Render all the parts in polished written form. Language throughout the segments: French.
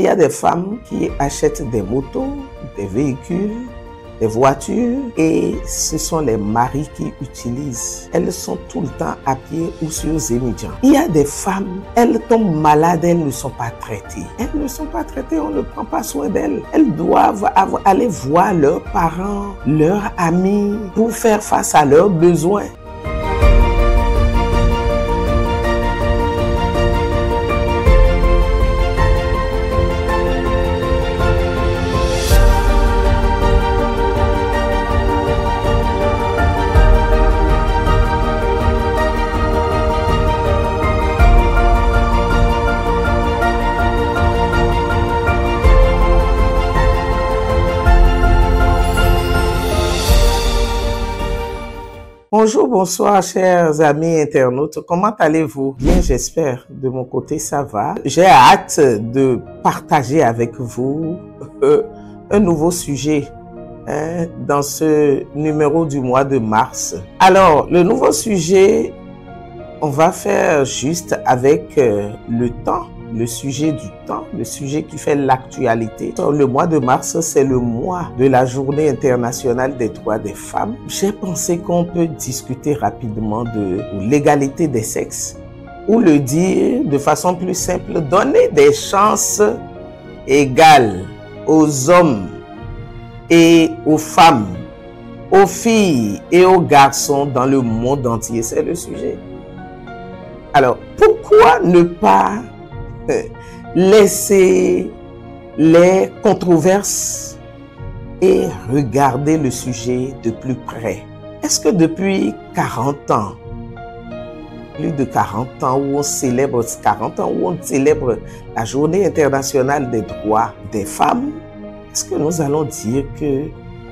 Il y a des femmes qui achètent des motos, des véhicules, des voitures et ce sont les maris qui utilisent. Elles sont tout le temps à pied ou sur Zémidjan. Il y a des femmes, elles tombent malades, elles ne sont pas traitées. Elles ne sont pas traitées, on ne prend pas soin d'elles. Elles doivent aller voir leurs parents, leurs amis pour faire face à leurs besoins. Bonjour, bonsoir, chers amis internautes. Comment allez-vous? Bien, j'espère. De mon côté, ça va. J'ai hâte de partager avec vous un nouveau sujet dans ce numéro du mois de mars. Alors, le nouveau sujet, on va faire juste avec le temps. Le sujet du temps, le sujet qui fait l'actualité. Le mois de mars, c'est le mois de la Journée internationale des droits des femmes. J'ai pensé qu'on peut discuter rapidement de l'égalité des sexes ou le dire de façon plus simple, donner des chances égales aux hommes et aux femmes, aux filles et aux garçons dans le monde entier. C'est le sujet. Alors, pourquoi ne pas laisser les controverses et regarder le sujet de plus près? Est-ce que depuis 40 ans, plus de 40 ans où on célèbre 40 ans où on célèbre la Journée internationale des droits des femmes, est-ce que nous allons dire que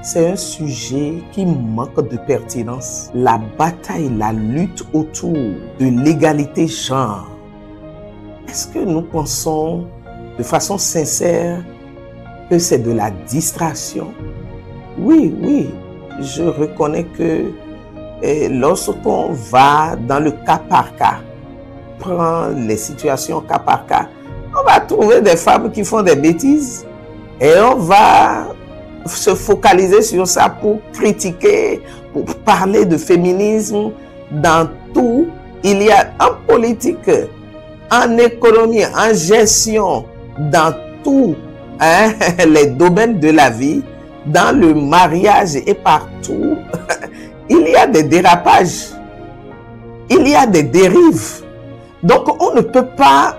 c'est un sujet qui manque de pertinence? La bataille, la lutte autour de l'égalité genre. Est-ce que nous pensons de façon sincère que c'est de la distraction? Oui, je reconnais que lorsqu'on va dans le cas par cas, prend les situations cas par cas, on va trouver des femmes qui font des bêtises et on va se focaliser sur ça pour critiquer, pour parler de féminisme dans tout. Il y a en politique, en économie, en gestion, dans tous les domaines de la vie, dans le mariage et partout, il y a des dérapages, il y a des dérives. Donc on ne peut pas,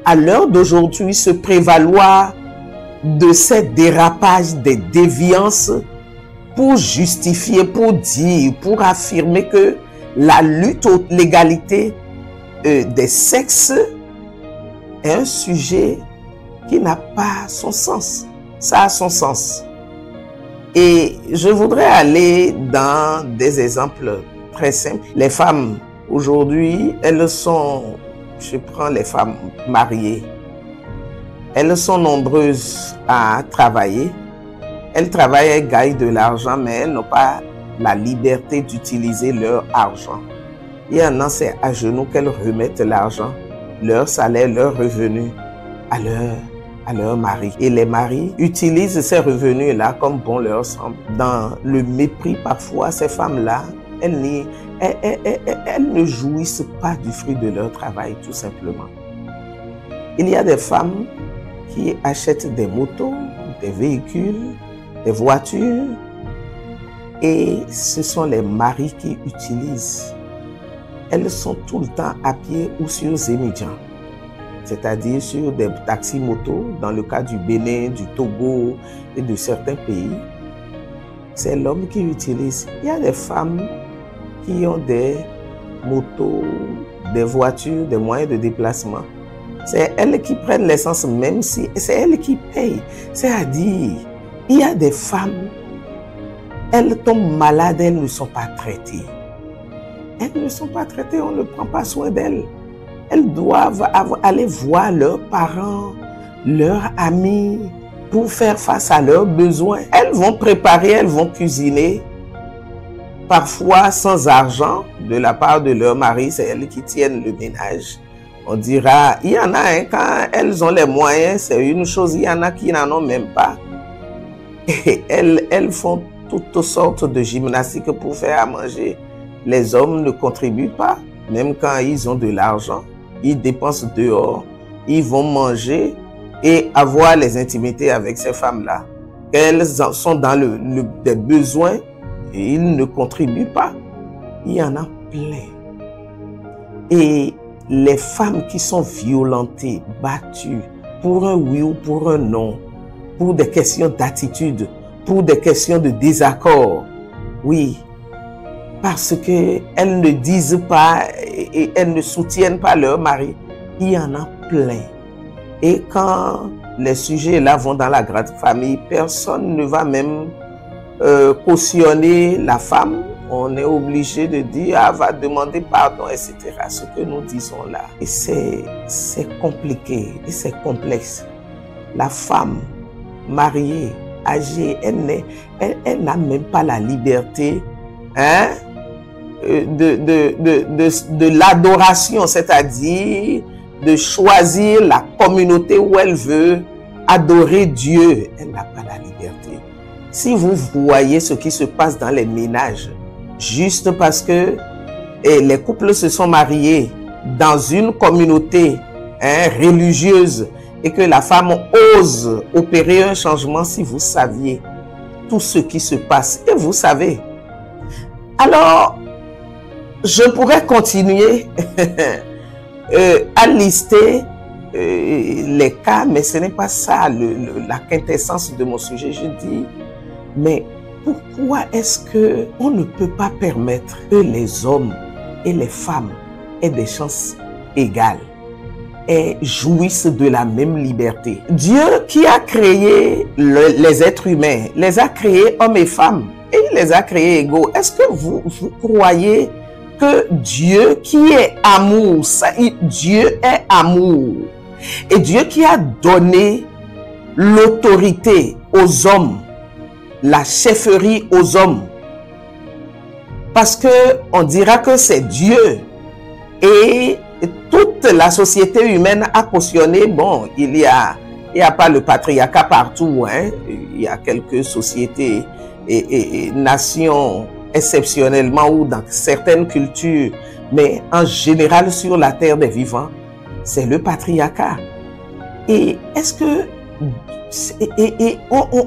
à l'heure d'aujourd'hui, se prévaloir de ces dérapages, des déviances pour justifier, pour dire, pour affirmer que la lutte aux l'égalité des sexes est un sujet qui n'a pas son sens. Ça a son sens. Et je voudrais aller dans des exemples très simples. Les femmes, aujourd'hui, elles sont, je prends les femmes mariées, elles sont nombreuses à travailler. Elles travaillent, elles gagnent de l'argent, mais elles n'ont pas la liberté d'utiliser leur argent. Il y en a, c'est à genoux qu'elles remettent l'argent, leur salaire, leur revenu à leur mari. Et les maris utilisent ces revenus-là comme bon leur semble. Dans le mépris, parfois, ces femmes-là, elles ne jouissent pas du fruit de leur travail, tout simplement. Il y a des femmes qui achètent des motos, des véhicules, des voitures, et ce sont les maris qui utilisent. Elles sont tout le temps à pied ou sur Zémidjan, c'est-à-dire sur des taxis-motos, dans le cas du Bénin, du Togo et de certains pays. C'est l'homme qui utilise. Il y a des femmes qui ont des motos, des voitures, des moyens de déplacement. C'est elles qui prennent l'essence, même si c'est elles qui payent. C'est-à-dire, il y a des femmes, elles tombent malades, elles ne sont pas traitées. Elles ne sont pas traitées, on ne prend pas soin d'elles. Elles doivent aller voir leurs parents, leurs amis, pour faire face à leurs besoins. Elles vont préparer, elles vont cuisiner, parfois sans argent de la part de leur mari, c'est elles qui tiennent le ménage. On dira, il y en a, hein, quand elles ont les moyens, c'est une chose, il y en a qui n'en ont même pas. Et elles font toutes sortes de gymnastiques pour faire à manger. Les hommes ne contribuent pas, même quand ils ont de l'argent. Ils dépensent dehors, ils vont manger et avoir les intimités avec ces femmes-là. Elles sont dans des besoins et ils ne contribuent pas. Il y en a plein. Et les femmes qui sont violentées, battues, pour un oui ou pour un non, pour des questions d'attitude, pour des questions de désaccord, oui, parce qu'elles ne disent pas et elles ne soutiennent pas leur mari, il y en a plein. Et quand les sujets là vont dans la grande famille, personne ne va même cautionner la femme. On est obligé de dire, ah, va demander pardon, etc. Ce que nous disons là. Et c'est compliqué et c'est complexe. La femme mariée, âgée, elle n'a même pas la liberté, hein, de l'adoration, c'est-à-dire de choisir la communauté où elle veut adorer Dieu. Elle n'a pas la liberté. Si vous voyez ce qui se passe dans les ménages, juste parce que les couples se sont mariés dans une communauté, hein, religieuse et que la femme ose opérer un changement, si vous saviez tout ce qui se passe, et vous savez. Alors, je pourrais continuer à lister les cas, mais ce n'est pas ça la quintessence de mon sujet. Je dis, mais pourquoi est-ce qu'on ne peut pas permettre que les hommes et les femmes aient des chances égales et jouissent de la même liberté? Dieu qui a créé les êtres humains, les a créés hommes et femmes, et il les a créés égaux. Est-ce que vous croyez que Dieu qui est amour, Dieu est amour, et Dieu qui a donné l'autorité aux hommes, la chefferie aux hommes, parce que on dira que c'est Dieu, et toute la société humaine a cautionné, bon, il y a pas le patriarcat partout, hein, il y a quelques sociétés et nations exceptionnellement ou dans certaines cultures, mais en général sur la terre des vivants, c'est le patriarcat. Et est-ce que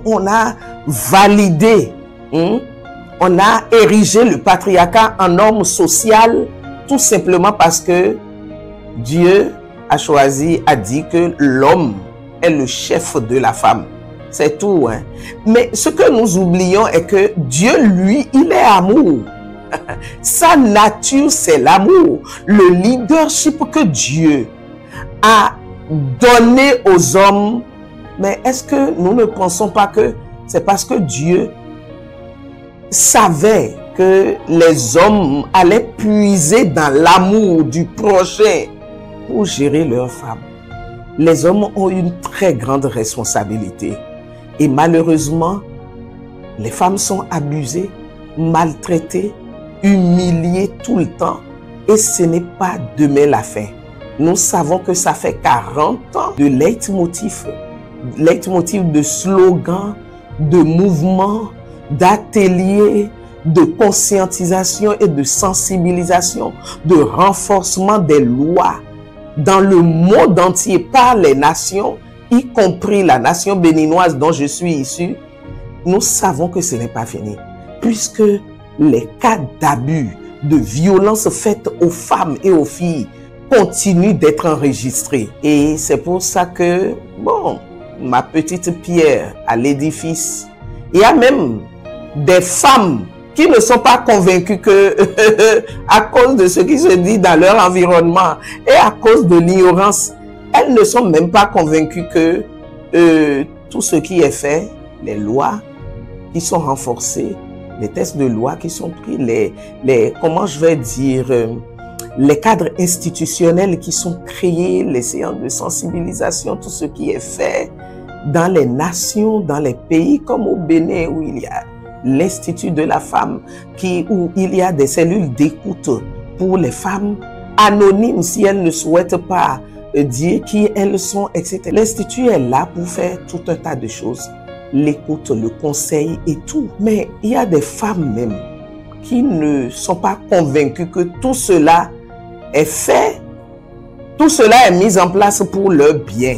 on a validé, hein, on a érigé le patriarcat en norme sociale tout simplement parce que Dieu a choisi, a dit que l'homme est le chef de la femme. C'est tout, hein. Mais ce que nous oublions est que Dieu, lui, il est amour. Sa nature, c'est l'amour. Le leadership que Dieu a donné aux hommes. Mais est-ce que nous ne pensons pas que c'est parce que Dieu savait que les hommes allaient puiser dans l'amour du prochain pour gérer leurs femmes? Les hommes ont une très grande responsabilité. Et malheureusement, les femmes sont abusées, maltraitées, humiliées tout le temps. Et ce n'est pas demain la fin. Nous savons que ça fait 40 ans de leitmotiv de slogans, de mouvements, d'ateliers, de conscientisation et de sensibilisation, de renforcement des lois dans le monde entier par les nations, y compris la nation béninoise dont je suis issu. Nous savons que ce n'est pas fini, puisque les cas d'abus, de violence faites aux femmes et aux filles continuent d'être enregistrés. Et c'est pour ça que, bon, ma petite pierre à l'édifice, il y a même des femmes qui ne sont pas convaincues que, à cause de ce qui se dit dans leur environnement et à cause de l'ignorance, elles ne sont même pas convaincues que tout ce qui est fait, les lois qui sont renforcées, les textes de loi qui sont pris, comment je vais dire, les cadres institutionnels qui sont créés, les séances de sensibilisation, tout ce qui est fait dans les nations, dans les pays comme au Bénin où il y a l'Institut de la femme, où il y a des cellules d'écoute pour les femmes anonymes si elles ne souhaitent pas dire qui elles sont, etc. L'Institut est là pour faire tout un tas de choses. L'écoute, le conseil et tout. Mais il y a des femmes même qui ne sont pas convaincues que tout cela est fait, tout cela est mis en place pour leur bien.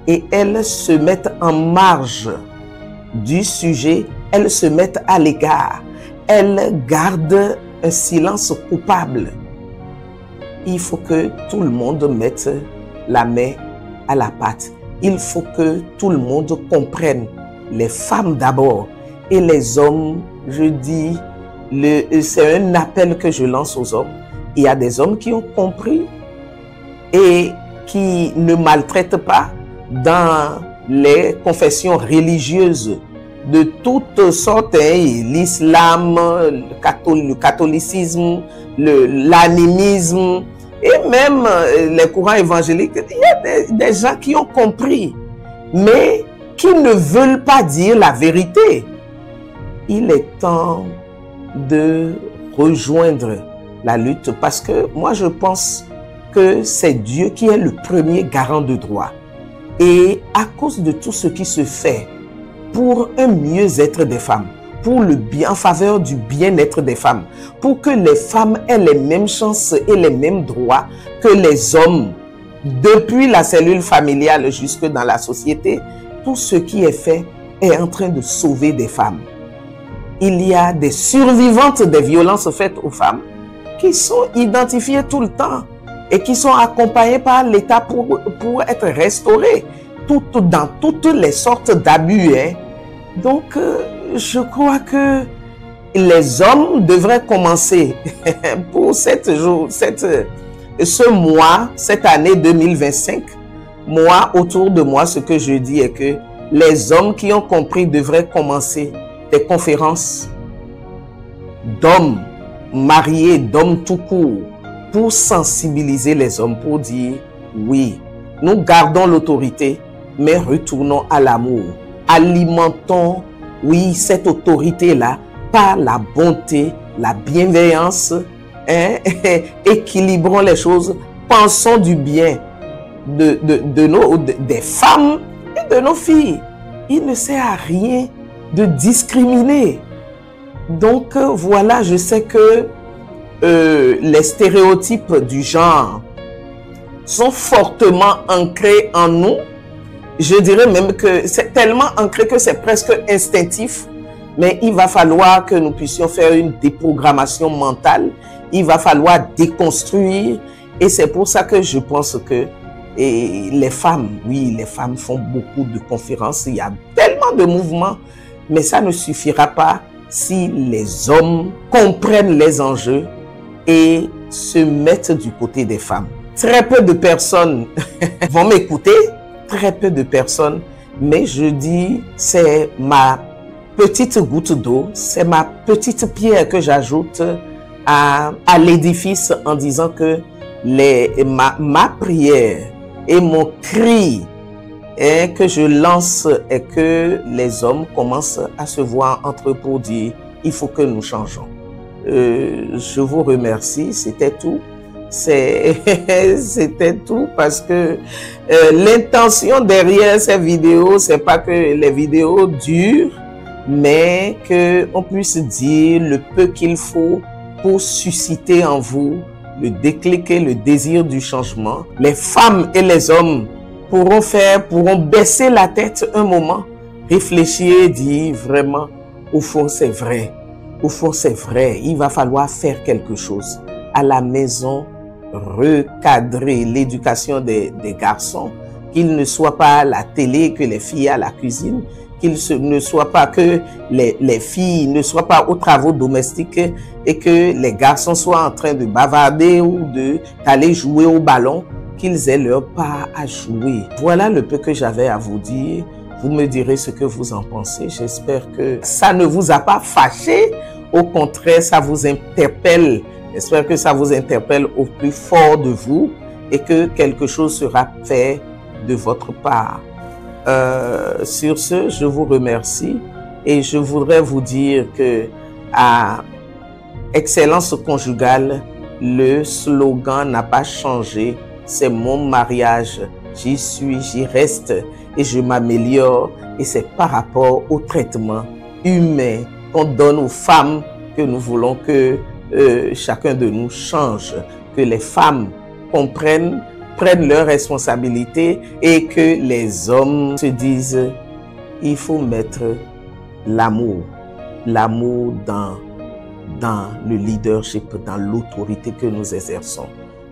Et elles se mettent en marge du sujet, elles se mettent à l'écart, elles gardent un silence coupable. Il faut que tout le monde mette la main à la pâte. Il faut que tout le monde comprenne. Les femmes d'abord et les hommes, je dis, c'est un appel que je lance aux hommes. Il y a des hommes qui ont compris et qui ne maltraitent pas dans les confessions religieuses de toutes sortes, l'islam, le catholicisme, l'animisme et même les courants évangéliques. Il y a des gens qui ont compris, mais qui ne veulent pas dire la vérité. Il est temps de rejoindre la lutte parce que moi je pense que c'est Dieu qui est le premier garant de droit. Et à cause de tout ce qui se fait pour un mieux-être des femmes, pour le bien, en faveur du bien-être des femmes, pour que les femmes aient les mêmes chances et les mêmes droits que les hommes, depuis la cellule familiale jusque dans la société, tout ce qui est fait est en train de sauver des femmes. Il y a des survivantes des violences faites aux femmes qui sont identifiées tout le temps et qui sont accompagnées par l'État pour être restaurées dans toutes les sortes d'abus. Donc, je crois que les hommes devraient commencer pour ce mois, cette année 2025. Moi, autour de moi, ce que je dis est que les hommes qui ont compris devraient commencer des conférences d'hommes mariés, d'hommes tout court, pour sensibiliser les hommes, pour dire oui, nous gardons l'autorité, mais retournons à l'amour. Alimentons, oui, cette autorité-là par la bonté, la bienveillance, équilibrons les choses, pensons du bien des femmes et de nos filles. Il ne sert à rien de discriminer. Donc voilà, je sais que les stéréotypes du genre sont fortement ancrés en nous. Je dirais même que c'est tellement ancré que c'est presque instinctif. Mais il va falloir que nous puissions faire une déprogrammation mentale. Il va falloir déconstruire. Et c'est pour ça que je pense que les femmes, oui, les femmes font beaucoup de conférences. Il y a tellement de mouvements. Mais ça ne suffira pas si les hommes comprennent les enjeux et se mettent du côté des femmes. Très peu de personnes vont m'écouter, très peu de personnes, mais je dis, c'est ma petite goutte d'eau, c'est ma petite pierre que j'ajoute à l'édifice en disant que ma prière et mon cri que je lance est que les hommes commencent à se voir entre eux pour dire il faut que nous changeons. Je vous remercie, c'était tout. C'était tout parce que l'intention derrière ces vidéos, c'est pas que les vidéos durent, mais que on puisse dire le peu qu'il faut pour susciter en vous le déclic et le désir du changement. Les femmes et les hommes pourront baisser la tête un moment, réfléchir et dire vraiment, au fond c'est vrai, au fond c'est vrai, il va falloir faire quelque chose. À la maison, recadrer l'éducation des garçons, qu'ils ne soient pas à la télé, que les filles à la cuisine, ne soient pas que les filles ne soient pas aux travaux domestiques et que les garçons soient en train de bavarder ou d'aller jouer au ballon, qu'ils aient leur part à jouer. Voilà le peu que j'avais à vous dire. Vous me direz ce que vous en pensez. J'espère que ça ne vous a pas fâché. Au contraire, ça vous interpelle. J'espère que ça vous interpelle au plus fort de vous et que quelque chose sera fait de votre part. Sur ce, je vous remercie et je voudrais vous dire que à Excellence Conjugale, Le slogan n'a pas changé. C'est mon mariage. J'y suis, j'y reste et je m'améliore. Et c'est par rapport au traitement humain qu'on donne aux femmes que nous voulons que chacun de nous change. Que les femmes comprennent, prennent leurs responsabilités et que les hommes se disent il faut mettre l'amour dans le leadership, dans l'autorité que nous exerçons.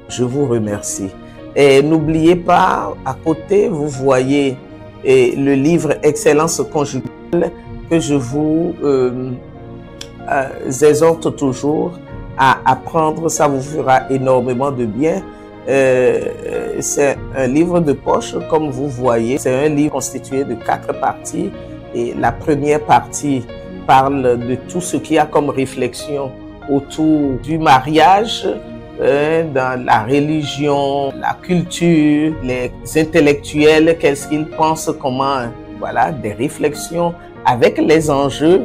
Je vous remercie. Et n'oubliez pas, à côté, vous voyez le livre Excellence conjugale que je vous exhorte toujours à apprendre. Ça vous fera énormément de bien. C'est un livre de poche, comme vous voyez. C'est un livre constitué de 4 parties. Et la première partie parle de tout ce qu'il y a comme réflexion autour du mariage, dans la religion, la culture, les intellectuels, qu'est-ce qu'ils pensent, comment, voilà, des réflexions avec les enjeux.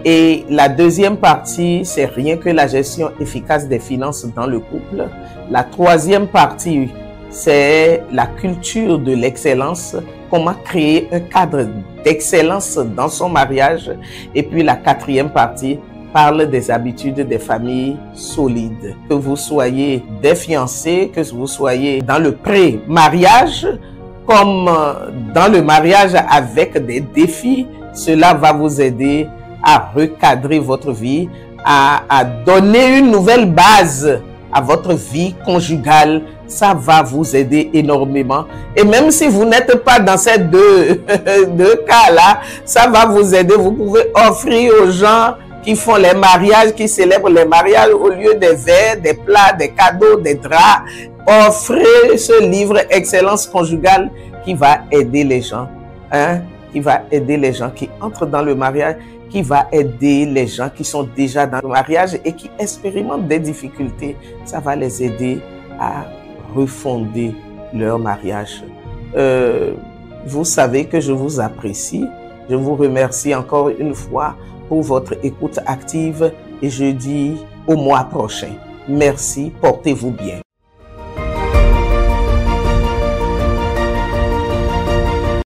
Et la deuxième partie, c'est rien que la gestion efficace des finances dans le couple. La troisième partie, c'est la culture de l'excellence, comment créer un cadre d'excellence dans son mariage. Et puis la quatrième partie parle des habitudes des familles solides. Que vous soyez des fiancés, que vous soyez dans le pré-mariage, comme dans le mariage avec des défis, cela va vous aider à recadrer votre vie, à donner une nouvelle base à votre vie conjugale. Ça va vous aider énormément. Et même si vous n'êtes pas dans ces deux cas-là, ça va vous aider. Vous pouvez offrir aux gens qui font les mariages, qui célèbrent les mariages, au lieu des verres, des plats, des cadeaux, des draps, offrez ce livre Excellence conjugale qui va aider les gens, qui va aider les gens qui entrent dans le mariage, qui va aider les gens qui sont déjà dans le mariage et qui expérimentent des difficultés. Ça va les aider à refonder leur mariage. Vous savez que je vous apprécie. Je vous remercie encore une fois pour votre écoute active et je dis au mois prochain. Merci, portez-vous bien.